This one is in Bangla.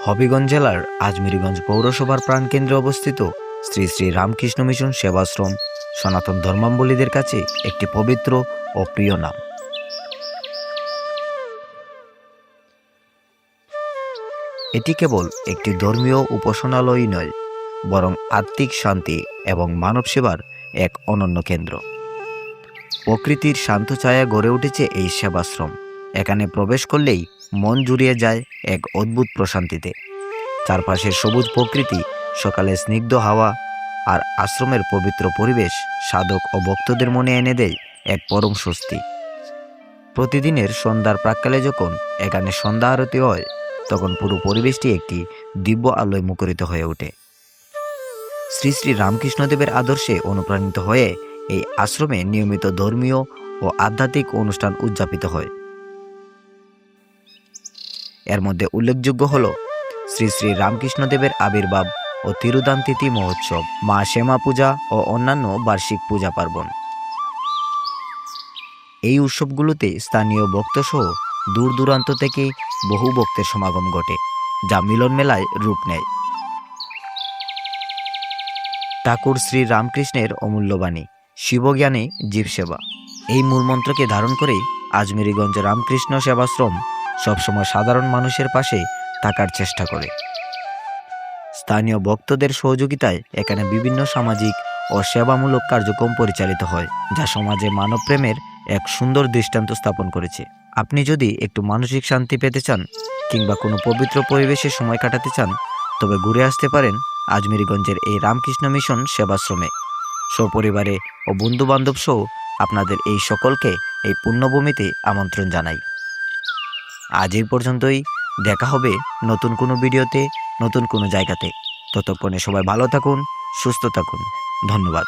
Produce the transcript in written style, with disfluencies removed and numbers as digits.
হবিগঞ্জ জেলার আজমিরগঞ্জ পৌরসভার প্রাণকেন্দ্রে অবস্থিত শ্রী শ্রী রামকৃষ্ণ মিশন সেবাশ্রম সনাতন ধর্মাবলম্বীদের কাছে একটি পবিত্র ও প্রিয় নাম। এটি কেবল একটি ধর্মীয় উপাসনালয়ই নয়, বরং আত্মিক শান্তি এবং মানব সেবার এক অনন্য কেন্দ্র। প্রকৃতির শান্ত ছায়া গড়ে উঠেছে এই সেবাশ্রম। এখানে প্রবেশ করলেই মন জুড়িয়ে যায় এক অদ্ভুত প্রশান্তিতে। চারপাশের সবুজ প্রকৃতি, সকালে স্নিগ্ধ হাওয়া আর আশ্রমের পবিত্র পরিবেশ সাধক ও ভক্তদের মনে এনে দেয় এক পরম স্বস্তি। প্রতিদিনের সন্ধ্যার প্রাক্কালে যখন এখানে সন্ধ্যা আরতি হয়, তখন পুরো পরিবেশটি একটি দিব্য আলোয় মুখরিত হয়ে ওঠে। শ্রী শ্রী রামকৃষ্ণদেবের আদর্শে অনুপ্রাণিত হয়ে এই আশ্রমে নিয়মিত ধর্মীয় ও আধ্যাত্মিক অনুষ্ঠান উদযাপিত হয়। এর মধ্যে উল্লেখযোগ্য হল শ্রী শ্রী রামকৃষ্ণদেবের আবির্ভাব ও তিরুদান তিথি মহোৎসব, মা শ্যামা পূজা ও অন্যান্য বার্ষিক পূজা পার্বণ। এই উৎসবগুলোতে স্থানীয় ভক্তসহ দূর দূরান্ত থেকে বহু ভক্তের সমাগম ঘটে, যা মিলন মেলায় রূপ নেয়। ঠাকুর শ্রী রামকৃষ্ণের অমূল্যবাণী, শিবজ্ঞানে জীবসেবা, এই মূলমন্ত্রকে ধারণ করে আজমিরগঞ্জ রামকৃষ্ণ সেবাশ্রম সবসময় সাধারণ মানুষের পাশে থাকার চেষ্টা করে। স্থানীয় ভক্তদের সহযোগিতায় এখানে বিভিন্ন সামাজিক ও সেবামূলক কার্যক্রম পরিচালিত হয়, যা সমাজে মানবপ্রেমের এক সুন্দর দৃষ্টান্ত স্থাপন করেছে। আপনি যদি একটু মানসিক শান্তি পেতে চান কিংবা কোনো পবিত্র পরিবেশে সময় কাটাতে চান, তবে ঘুরে আসতে পারেন আজমিরগঞ্জের এই রামকৃষ্ণ মিশন সেবাশ্রমে। সপরিবারে ও বন্ধুবান্ধব সহ আপনাদের এই সকলকে এই পুণ্যভূমিতে আমন্ত্রণ জানাই। আজ এই পর্যন্তই। দেখা হবে নতুন কোনো ভিডিওতে, নতুন কোনো জায়গাতে। ততক্ষণে সবাই ভালো থাকুন, সুস্থ থাকুন। ধন্যবাদ।